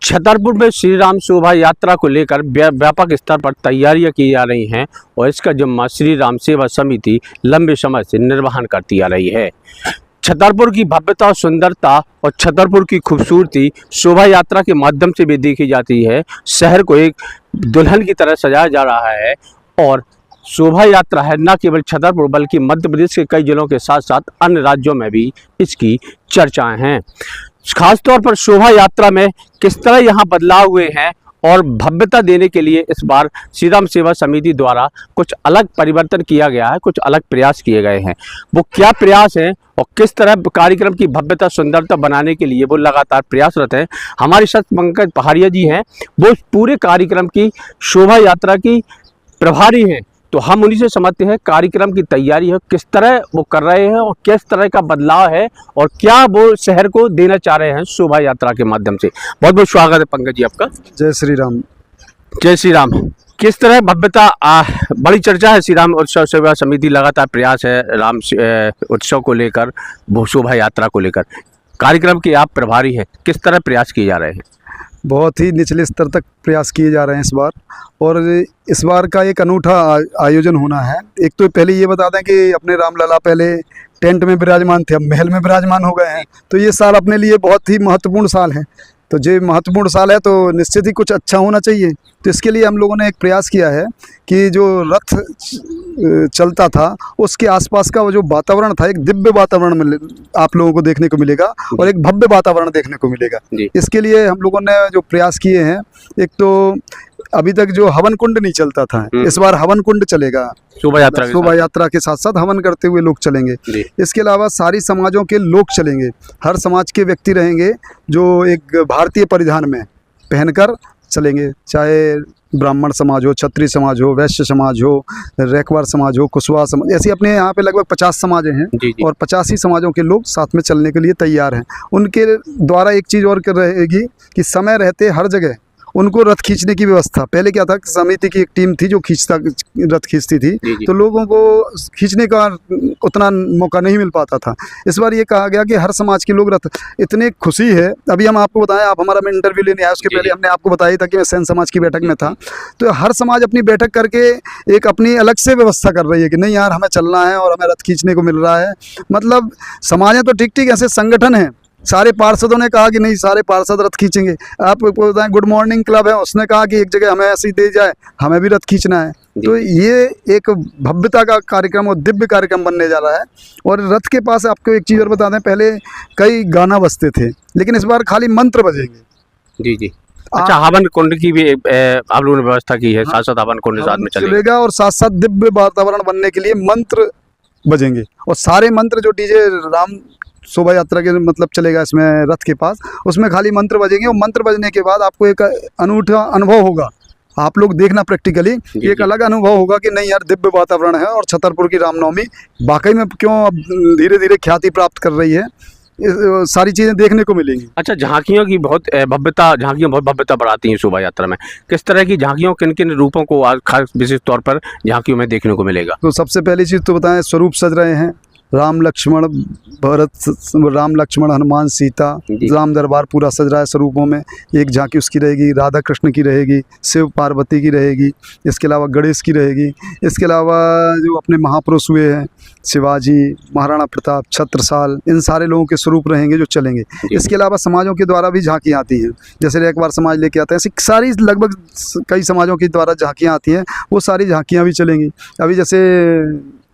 छतरपुर में श्री राम शोभा यात्रा को लेकर व्यापक स्तर पर तैयारियां की जा रही हैं और इसका जिम्मा श्री राम सेवा समिति लंबे समय से निर्वहन करती आ रही है। छतरपुर की भव्यता और सुंदरता और छतरपुर की खूबसूरती शोभा यात्रा के माध्यम से भी देखी जाती है। शहर को एक दुल्हन की तरह सजाया जा रहा है और शोभा यात्रा है न केवल छतरपुर बल्कि मध्य प्रदेश के कई जिलों के साथ साथ अन्य राज्यों में भी इसकी चर्चाएं हैं। खासतौर पर शोभा यात्रा में किस तरह यहाँ बदलाव हुए हैं और भव्यता देने के लिए इस बार श्री राम सेवा समिति द्वारा कुछ अलग परिवर्तन किया गया है, कुछ अलग प्रयास किए गए हैं। वो क्या प्रयास हैं और किस तरह कार्यक्रम की भव्यता सुंदरता बनाने के लिए वो लगातार प्रयासरत हैं। हमारे साथ पंकज पहाड़िया जी हैं, वो पूरे कार्यक्रम की शोभा यात्रा की प्रभारी हैं। तो हम उन्हीं से समझते हैं कार्यक्रम की तैयारी है, किस तरह वो कर रहे हैं और किस तरह का बदलाव है और क्या वो शहर को देना चाह रहे हैं शोभा यात्रा के माध्यम से। बहुत बहुत स्वागत है पंकज जी आपका। जय श्री राम। जय श्री राम। किस तरह भव्यता बड़ी चर्चा है, श्री राम उत्सव सेवा समिति लगातार प्रयास है राम उत्सव को लेकर, वो शोभा यात्रा को लेकर। कार्यक्रम के आप प्रभारी हैं, किस तरह प्रयास किए जा रहे हैं? बहुत ही निचले स्तर तक प्रयास किए जा रहे हैं इस बार, और इस बार का एक अनूठा आयोजन होना है। एक तो पहले ये बता दें कि अपने रामलला पहले टेंट में विराजमान थे, अब महल में विराजमान हो गए हैं। तो ये साल अपने लिए बहुत ही महत्वपूर्ण साल है। तो जो महत्वपूर्ण साल है तो निश्चित ही कुछ अच्छा होना चाहिए। तो इसके लिए हम लोगों ने एक प्रयास किया है कि जो रथ चलता था उसके आसपास का वो जो वातावरण था, एक दिव्य वातावरण आप लोगों को देखने को मिलेगा और एक भव्य वातावरण देखने को मिलेगा। इसके लिए हम लोगों ने जो प्रयास किए हैं, एक तो अभी तक जो हवन कुंड नहीं चलता था, इस बार हवन कुंड चलेगा। शोभा यात्रा के साथ साथ हवन करते हुए लोग चलेंगे। इसके अलावा सारी समाजों के लोग चलेंगे, हर समाज के व्यक्ति रहेंगे जो एक भारतीय परिधान में पहनकर चलेंगे, चाहे ब्राह्मण समाज हो, क्षत्रिय समाज हो, वैश्य समाज हो, रैकवार समाज हो, कुशवाहा समाज, ऐसे अपने यहाँ पे लगभग 50 समाज हैं और 85 समाजों के लोग साथ में चलने के लिए तैयार हैं। उनके द्वारा एक चीज़ और कर रहेगी कि समय रहते हर जगह उनको रथ खींचने की व्यवस्था। पहले क्या था कि समिति की एक टीम थी जो रथ खींचती थी, तो लोगों को खींचने का उतना मौका नहीं मिल पाता था। इस बार ये कहा गया कि हर समाज के लोग रथ, इतनी खुशी है। अभी हम आपको बताएं, आप हमारा मैं इंटरव्यू लेने आया उसके पहले हमने आपको बताया था कि मैं सेन समाज की बैठक में था। तो हर समाज अपनी बैठक करके एक अपनी अलग से व्यवस्था कर रही है कि नहीं यार हमें चलना है और हमें रथ खींचने को मिल रहा है। मतलब समाजें तो ठीक ठीक ऐसे संगठन हैं, सारे पार्षदों ने कहा कि नहीं सारे पार्षद रथ खींचेंगे। आप बताएं, गुड मॉर्निंग क्लब है, उसने कहा कि एक जगह हमें ऐसी दे जाए, हमें भी रथ खींचना है। तो ये एक भव्यता का कार्यक्रम और दिव्य कार्यक्रम बनने जा रहा है। और रथ के पास आपको एक चीज़ और बता दें, पहले कई गाना बजते थे लेकिन इस बार खाली मंत्र बजेंगे। जी। अच्छा, हवन कुंड की भी आप लोगों ने व्यवस्था की है, साथ साथ हवन कुंड साथ में चलेगा और साथ साथ दिव्य वातावरण बनने के लिए मंत्र बजेंगे। और सारे मंत्र जो डीजे राम शोभा यात्रा के मतलब चलेगा इसमें रथ के पास, उसमें खाली मंत्र बजेंगे। और मंत्र बजने के बाद आपको एक अनूठा अनुभव होगा, आप लोग देखना प्रैक्टिकली, एक अलग अनुभव होगा कि नहीं यार दिव्य वातावरण है। और छतरपुर की रामनवमी वाकई में क्यों अब धीरे धीरे ख्याति प्राप्त कर रही है, सारी चीज़ें देखने को मिलेंगी। अच्छा, झांकियों की बहुत भव्यता बढ़ाती हैं शोभा यात्रा में। किस तरह की झांकियों, किन किन रूपों को आज खास विशेष तौर पर झांकियों में देखने को मिलेगा? तो सबसे पहली चीज़ तो बताएं, स्वरूप सज रहे हैं, राम लक्ष्मण हनुमान सीता, राम दरबार पूरा सज रहा है स्वरूपों में। एक झांकी उसकी रहेगी, राधा कृष्ण की रहेगी, शिव पार्वती की रहेगी, इसके अलावा गणेश की रहेगी। इसके अलावा जो अपने महापुरुष हुए हैं, शिवाजी, महाराणा प्रताप, छत्रसाल, इन सारे लोगों के स्वरूप रहेंगे जो चलेंगे। इसके अलावा समाजों के द्वारा भी झांकियाँ आती हैं, जैसे रैकवार समाज लेके आते हैं, ऐसी सारी लगभग कई समाजों के द्वारा झांकियाँ आती हैं, वो सारी झांकियाँ भी चलेंगी। अभी जैसे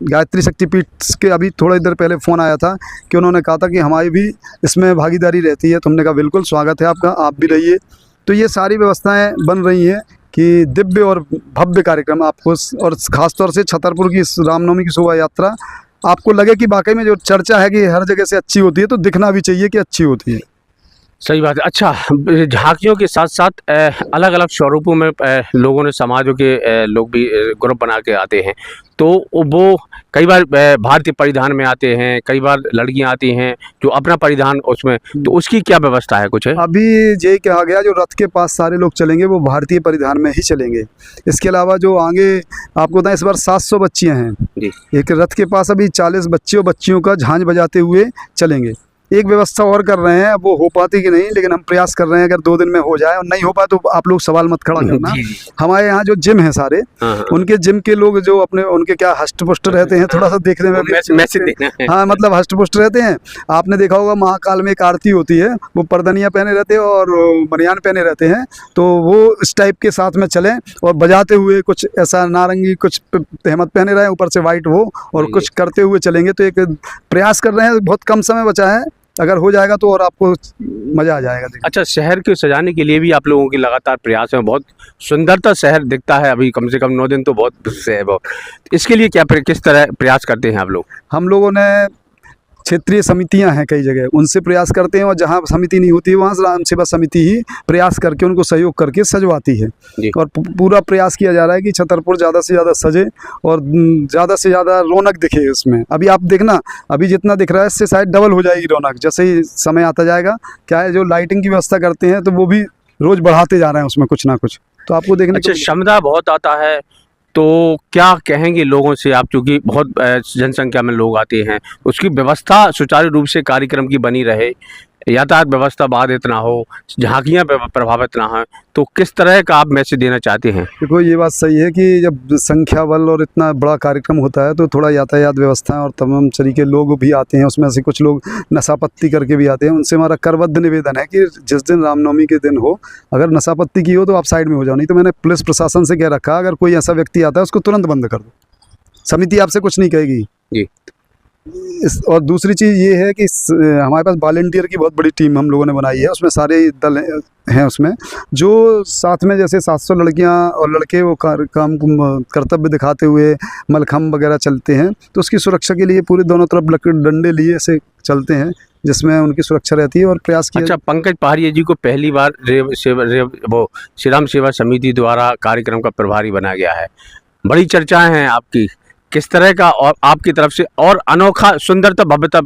गायत्री शक्तिपीठ के अभी थोड़ा देर पहले फ़ोन आया था कि उन्होंने कहा था कि हमारी भी इसमें भागीदारी रहती है। तो हमने कहा बिल्कुल स्वागत है आपका, आप भी रहिए। तो ये सारी व्यवस्थाएं बन रही हैं कि दिव्य और भव्य कार्यक्रम आपको, और ख़ासतौर से छतरपुर की रामनवमी की शोभा यात्रा आपको लगे कि वाकई में जो चर्चा है कि हर जगह से अच्छी होती है, तो दिखना भी चाहिए कि अच्छी होती है। सही बात है। अच्छा, झांकियों के साथ साथ अलग अलग स्वरूपों में लोगों ने, समाजों के लोग भी ग्रुप बना के आते हैं। तो वो कई बार भारतीय परिधान में आते हैं, कई बार लड़कियां आती हैं जो अपना परिधान उसमें, तो उसकी क्या व्यवस्था है कुछ है? अभी ये कहा गया जो रथ के पास सारे लोग चलेंगे वो भारतीय परिधान में ही चलेंगे। इसके अलावा जो आगे आपको बताएं, इस बार 700 बच्चियाँ हैं। एक रथ के पास अभी 40 बच्चे और बच्चियों का झांझ बजाते हुए चलेंगे। एक व्यवस्था और कर रहे हैं, अब वो हो पाती कि नहीं, लेकिन हम प्रयास कर रहे हैं अगर 2 दिन में हो जाए, और नहीं हो पाए तो आप लोग सवाल मत खड़ा करना। जी, जी। हमारे यहाँ जो जिम है सारे, हाँ, हाँ। उनके जिम के लोग जो अपने उनके क्या हष्ट पुष्ट रहते हैं, थोड़ा सा देखने में भी अच्छे मैसेज लगते हैं। देना है। हाँ, मतलब हष्ट पुष्ट रहते हैं। आपने देखा होगा महाकाल में एक आरती होती है, वो परदनिया पहने रहते हैं और बनियान पहने रहते हैं, तो वो इस टाइप के साथ में चलें और बजाते हुए कुछ ऐसा नारंगी कुछ तहमत पहने रहे, ऊपर से वाइट वो, और जी, कुछ करते हुए चलेंगे। तो एक प्रयास कर रहे हैं, बहुत कम समय बचा है, अगर हो जाएगा तो और आपको मज़ा आ जाएगा देखने। अच्छा, शहर को सजाने के लिए भी आप लोगों की लगातार प्रयास है, बहुत सुंदरता शहर दिखता है अभी, कम से कम 9 दिन तो बहुत से है वो। इसके लिए क्या किस तरह प्रयास करते हैं आप लोग? हम लोगों ने क्षेत्रीय समितियां हैं कई जगह, उनसे प्रयास करते हैं, और जहां समिति नहीं होती है वहां राम सेवा समिति ही प्रयास करके उनको सहयोग करके सजवाती है। जी। और पूरा प्रयास किया जा रहा है कि छतरपुर ज़्यादा से ज़्यादा सजे और ज़्यादा से ज़्यादा रौनक दिखे इसमें। अभी आप देखना, अभी जितना दिख रहा है इससे शायद डबल हो जाएगी रौनक जैसे ही समय आता जाएगा। क्या है, जो लाइटिंग की व्यवस्था करते हैं तो वो भी रोज़ बढ़ाते जा रहे हैं उसमें कुछ ना कुछ, तो आपको देखने अच्छा, को क्षमता बहुत आता है, तो क्या कहेंगे लोगों से आप, क्योंकि बहुत जनसंख्या में लोग आते हैं, उसकी व्यवस्था सुचारू रूप से कार्यक्रम की बनी रहे, यातायात व्यवस्था बाधित ना हो, झांकियाँ प्रभावित ना हो, तो किस तरह का आप मैसेज देना चाहते हैं? देखो, ये बात सही है कि जब संख्या बल और इतना बड़ा कार्यक्रम होता है तो थोड़ा यातायात व्यवस्था और तमाम तरीके लोग भी आते हैं, उसमें से कुछ लोग नशापत्ती करके भी आते हैं। उनसे हमारा करबद्ध निवेदन है कि जिस दिन रामनवमी के दिन हो, अगर नशापत्ती की हो तो आप साइड में हो जाओ, नहीं तो मैंने पुलिस प्रशासन से कह रखा, अगर कोई ऐसा व्यक्ति आता है उसको तुरंत बंद कर दो, समिति आपसे कुछ नहीं कहेगी। जी। और दूसरी चीज़ ये है कि हमारे पास वॉलंटियर की बहुत बड़ी टीम हम लोगों ने बनाई है, उसमें सारे दल हैं उसमें, जो साथ में जैसे 700 लड़कियां और लड़के वो काम कर्तव्य दिखाते हुए मलखम्ब वगैरह चलते हैं, तो उसकी सुरक्षा के लिए पूरे दोनों तरफ डंडे लिए ऐसे चलते हैं, जिसमें उनकी सुरक्षा रहती है और प्रयास किया। अच्छा, पंकज पहाड़िया जी को पहली बार वो श्री राम सेवा समिति द्वारा कार्यक्रम का प्रभारी बनाया गया है, बड़ी चर्चाएं हैं आपकी, किस तरह का और आपकी तरफ से और अनोखा सुंदरता भव्यता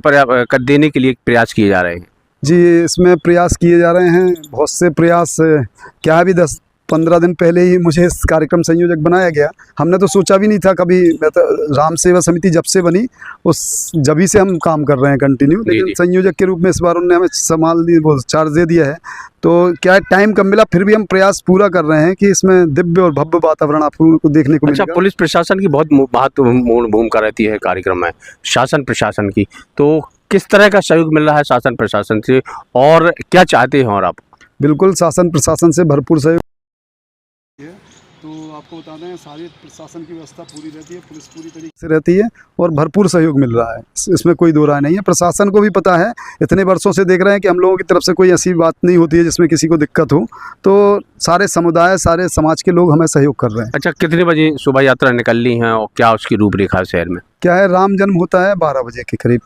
कर देने के लिए प्रयास किए जा रहे हैं? जी, इसमें प्रयास किए जा रहे हैं, बहुत से प्रयास। क्या अभी 10-15 दिन पहले ही मुझे इस कार्यक्रम संयोजक बनाया गया। हमने तो सोचा भी नहीं था कभी, मैं तो राम सेवा समिति जब से बनी उस जभी से हम काम कर रहे हैं कंटिन्यू, लेकिन संयोजक के रूप में इस बार उन्होंने हमें संभाल दी, वो चार्ज दे दिया है। तो क्या टाइम कम मिला, फिर भी हम प्रयास पूरा कर रहे हैं कि इसमें दिव्य और भव्य वातावरण आपको देखने को अच्छा, मिलेगा। पुलिस प्रशासन की बहुत महत्वपूर्ण भूमिका रहती है कार्यक्रम में, शासन प्रशासन की, तो किस तरह का सहयोग मिल रहा है शासन प्रशासन से और क्या चाहते हैं और आप? बिल्कुल, शासन प्रशासन से भरपूर सहयोग है। तो आपको बता दें, सारी प्रशासन की व्यवस्था पूरी रहती है, पुलिस पूरी तरीके से रहती है और भरपूर सहयोग मिल रहा है, इसमें कोई दो राय नहीं है। प्रशासन को भी पता है, इतने वर्षों से देख रहे हैं कि हम लोगों की तरफ से कोई ऐसी बात नहीं होती है जिसमें किसी को दिक्कत हो, तो सारे समुदाय, सारे समाज के लोग हमें सहयोग कर रहे हैं। अच्छा, कितने बजे शोभा यात्रा निकलनी है और क्या उसकी रूपरेखा है शहर में? क्या है, राम जन्म होता है 12 बजे के करीब,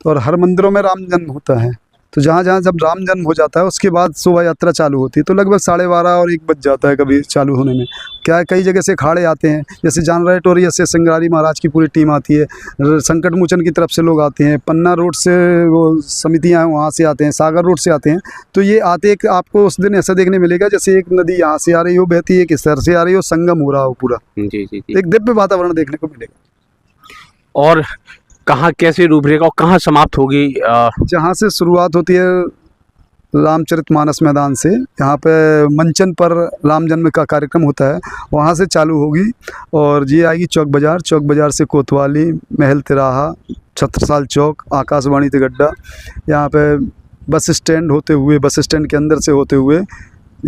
और हर मंदिरों में राम जन्म होता है, तो जहाँ जहाँ जब राम जन्म हो जाता है उसके बाद शोभा यात्रा चालू होती है, तो लगभग 12:30 और 1 बज जाता है कभी चालू होने में। क्या है, कई जगह से अखाड़े आते हैं, जैसे जानरा टोरिया से सिंगारी महाराज की पूरी टीम आती है, संकट मोचन की तरफ से लोग आते हैं, पन्ना रोड से वो समितियाँ हैं वहाँ से आते हैं, सागर रोड से आते हैं। तो ये आते एक आपको उस दिन ऐसा देखने मिलेगा जैसे एक नदी यहाँ से आ रही हो बहती है, एक इस तरह से आ रही हो, संगम हो रहा हो पूरा, जी जी जी। एक दिव्य वातावरण देखने को मिलेगा। और कहाँ कैसे रूपरेखा और कहाँ समाप्त होगी? जहाँ से शुरुआत होती है रामचरितमानस मैदान से, यहाँ पे मंचन पर राम जन्म का कार्यक्रम होता है, वहाँ से चालू होगी और ये आएगी चौक बाज़ार, चौक बाज़ार से कोतवाली, महल तिराहा, छत्रसाल चौक, आकाशवाणी तिगड्डा, यहाँ पे बस स्टैंड होते हुए, बस स्टैंड के अंदर से होते हुए,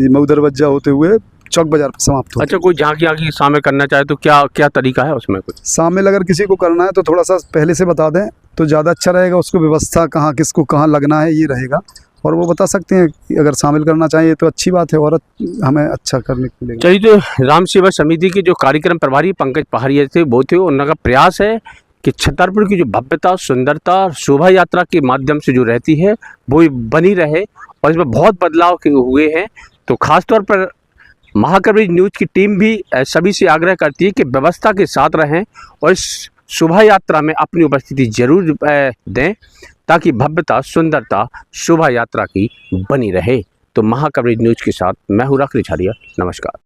मऊ दरवाजा होते हुए चौक बाज़ार पर समाप्त होती है। अच्छा, कोई झांकी आँकी शामिल करना चाहे तो क्या क्या तरीका है उसमें कुछ? शामिल अगर किसी को करना है तो थोड़ा सा पहले से बता दें तो ज़्यादा अच्छा रहेगा, उसको व्यवस्था कहाँ किसको कहाँ लगना है ये रहेगा, और वो बता सकते हैं कि अगर शामिल करना चाहिए तो अच्छी बात है, और हमें अच्छा करने को मिलेगा। चलिए, तो राम सेवा समिति के जो कार्यक्रम प्रभारी पंकज पहाड़िया थे वो थे, उनका प्रयास है कि छतरपुर की जो भव्यता, सुंदरता शोभा यात्रा के माध्यम से जो रहती है वो बनी रहे, और इसमें बहुत बदलाव हुए हैं। तो खासतौर पर महाकवरेज न्यूज़ की टीम भी सभी से आग्रह करती है कि व्यवस्था के साथ रहें और इस शोभा यात्रा में अपनी उपस्थिति जरूर दें, ताकि भव्यता, सुंदरता शोभा यात्रा की बनी रहे। तो महाकवरेज न्यूज़ के साथ मैं हूँ राकेश रिछारिया, नमस्कार।